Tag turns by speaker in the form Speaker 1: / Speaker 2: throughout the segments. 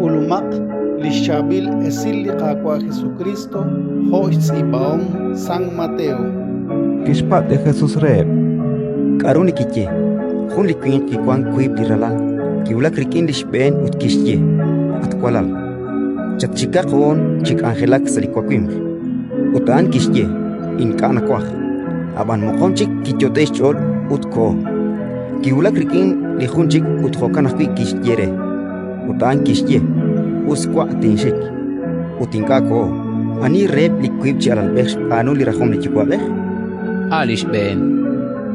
Speaker 1: Kulumak lishabil esili kakwa Jesucristo hois ibaon San Mateo.
Speaker 2: Kishpat de Jesús rep. Karuni kiche. Hun likwin kikwan kuib diralal. Kiula krikin lishben ut kishye. At kwalal. Chat chika kon chik angelak salikwakwim. Utaan kishye. In kana kwak. Aban mokon chik kichote chol ut ko. Kiula krikin lihun chik ut hokanakwi kishyere. Utaan kishye. Uskwa tinshik. Utinka ko. Ani rep likwib chalal besh anu lirahom lichikwa beh.
Speaker 3: Alish Ben.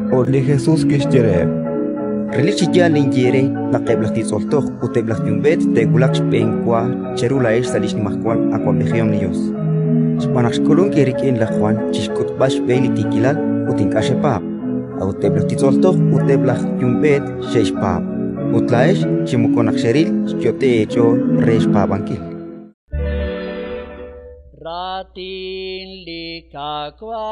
Speaker 2: Oli Jesús kishyere. Relichia linjere na keblahti soltoh uteblahti umbet te gulak penkwa cherula es salish ni mahkwan akwa behiom nios. Spanak skulun kerikin lakhwan chishkut bash beli tikilal utinkashe pap. Au teblahti soltoh uteblahti umbet shesh pap. Utlaesh chimukonak sheril shyote echo resh pabankil.
Speaker 4: Ratin likakwa.